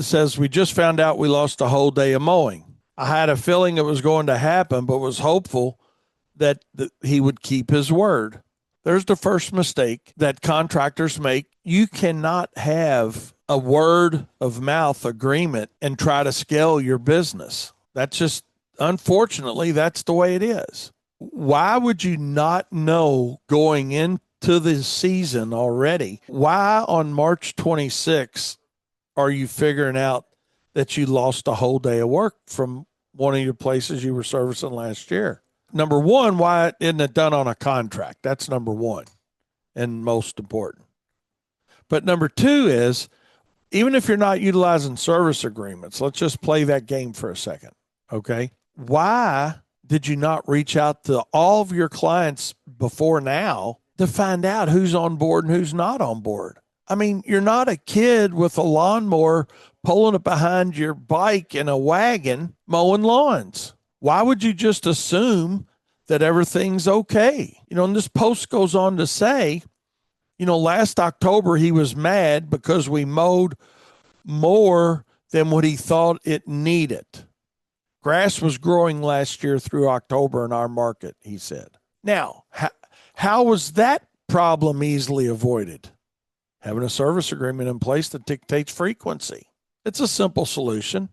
says, we just found out we lost a whole day of mowing. I had a feeling it was going to happen, but was hopeful that he would keep his word. There's the first mistake that contractors make. You cannot have a word of mouth agreement and try to scale your business. That's just, unfortunately, that's the way it is. Why would you not know going into the season already? Why on March 26th are you figuring out that you lost a whole day of work from one of your places you were servicing last year? Number one, why isn't it done on a contract? That's number one and most important. But number two is, even if you're not utilizing service agreements, let's just play that game for a second, okay? Why did you not reach out to all of your clients before now to find out who's on board and who's not on board? I mean, you're not a kid with a lawnmower pulling it behind your bike in a wagon mowing lawns. Why would you just assume that everything's okay? And this post goes on to say, last October he was mad because we mowed more than what he thought it needed. Grass was growing last year through October in our market, he said. Now, how was that problem easily avoided? Having a service agreement in place that dictates frequency. It's a simple solution.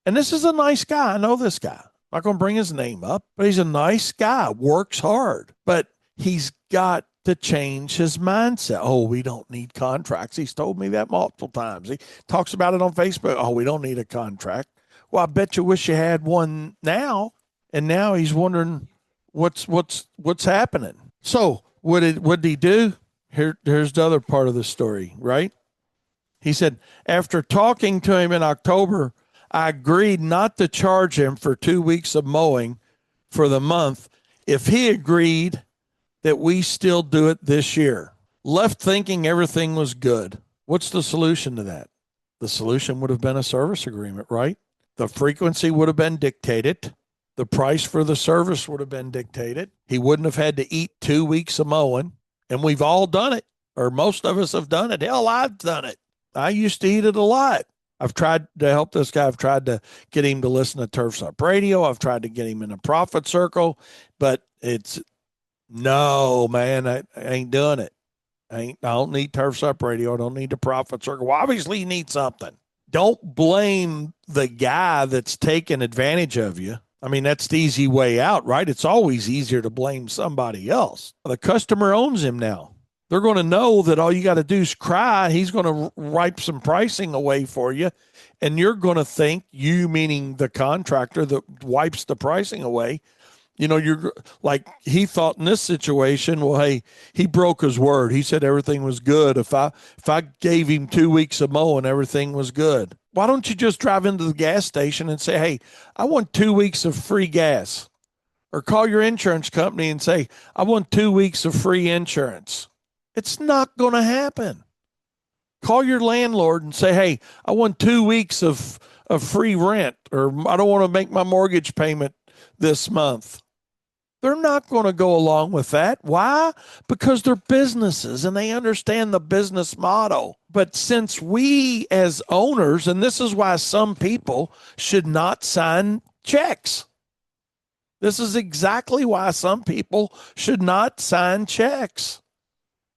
And this is a nice guy. I know this guy. I'm not going to bring his name up, but he's a nice guy, works hard. But he's got to change his mindset. Oh, we don't need contracts. He's told me that multiple times. He talks about it on Facebook. Oh, we don't need a contract. Well, I bet you wish you had one now. And now he's wondering what's happening. So what did he do? Here's the other part of the story, right? He said, after talking to him in October, I agreed not to charge him for 2 weeks of mowing for the month if he agreed that we still do it this year. Left thinking everything was good. What's the solution to that? The solution would have been a service agreement, right? The frequency would have been dictated. The price for the service would have been dictated. He wouldn't have had to eat 2 weeks of mowing. And we've all done it, or most of us have done it. Hell, I've done it. I used to eat it a lot. I've tried to help this guy. I've tried to get him to listen to Turf's Up Radio. I've tried to get him in a profit circle, but no, man, I ain't doing it. I don't need Turf's Up Radio. I don't need the profit circle. Well, obviously you need something. Don't blame the guy that's taking advantage of you. I mean, that's the easy way out, right? It's always easier to blame somebody else. The customer owns him now. They're going to know that all you got to do is cry. He's going to wipe some pricing away for you. And you're going to think, you meaning the contractor that wipes the pricing away, you're like, he thought in this situation, well, hey, he broke his word. He said everything was good. If I gave him 2 weeks of mowing, everything was good. Why don't you just drive into the gas station and say, hey, I want 2 weeks of free gas? Or call your insurance company and say, I want 2 weeks of free insurance. It's not going to happen. Call your landlord and say, hey, I want 2 weeks of free rent, or I don't want to make my mortgage payment this month. They're not going to go along with that. Why? Because they're businesses and they understand the business model. But since we as owners, and this is why some people should not sign checks. This is exactly why some people should not sign checks.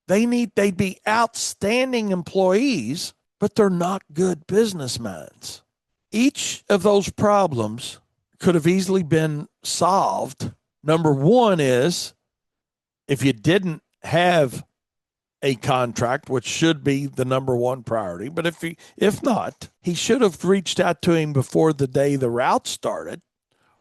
They'd be outstanding employees, but they're not good business minds. Each of those problems could have easily been solved. Number one is, if you didn't have a contract, which should be the number one priority, but if not, he should have reached out to him before the day the route started,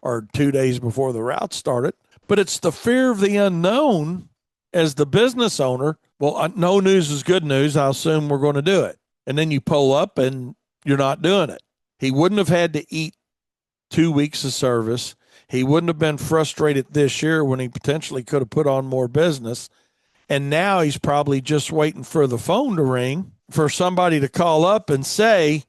or 2 days before the route started. But it's the fear of the unknown as the business owner. Well, no news is good news. I assume we're going to do it. And then you pull up and you're not doing it. He wouldn't have had to eat 2 weeks of service. He wouldn't have been frustrated this year when he potentially could have put on more business. And now he's probably just waiting for the phone to ring for somebody to call up and say,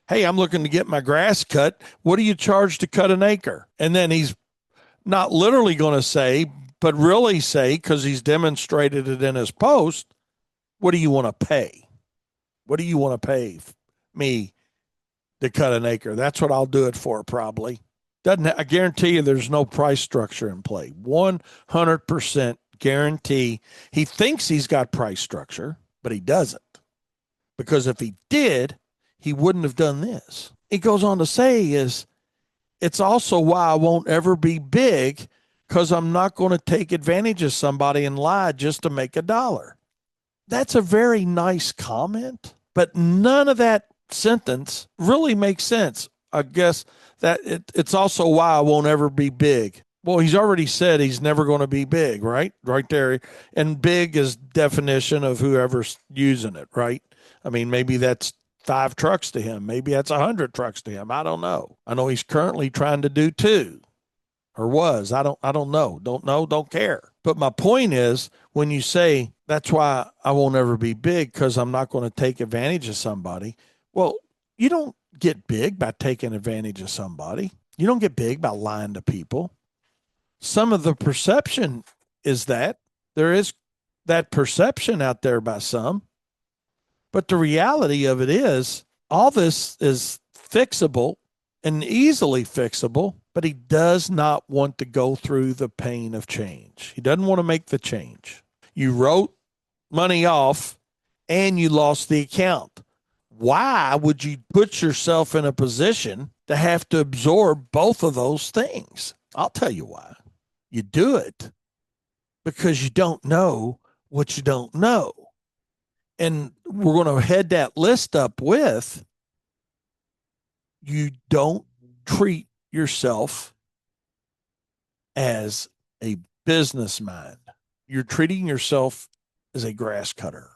hey, I'm looking to get my grass cut. What do you charge to cut an acre? And then he's not literally going to say, but really say, because he's demonstrated it in his post, what do you want to pay? What do you want to pay me to cut an acre. That's what I'll do it for, probably. I guarantee you there's no price structure in play. 100% guarantee. He thinks he's got price structure, but he doesn't. Because if he did, he wouldn't have done this. He goes on to say it's also why I won't ever be big, because I'm not going to take advantage of somebody and lie just to make a dollar. That's a very nice comment, but none of that sentence really makes sense. I guess that it's also why I won't ever be big. Well, he's already said he's never going to be big, right? Right there. And big is definition of whoever's using it, right? I mean, maybe that's 5 trucks to him. Maybe that's 100 trucks to him. I don't know. I know he's currently trying to do 2, or was. I don't know. Don't know, don't care. But my point is, when you say that's why I won't ever be big because I'm not going to take advantage of somebody. Well, you don't get big by taking advantage of somebody. You don't get big by lying to people. Some of the perception is that there is that perception out there by some, but the reality of it is all this is fixable and easily fixable, but he does not want to go through the pain of change. He doesn't want to make the change. You wrote money off and you lost the account. Why would you put yourself in a position to have to absorb both of those things? I'll tell you why. You do it because you don't know what you don't know. And we're going to head that list up with, you don't treat yourself as a business mind. You're treating yourself as a grass cutter.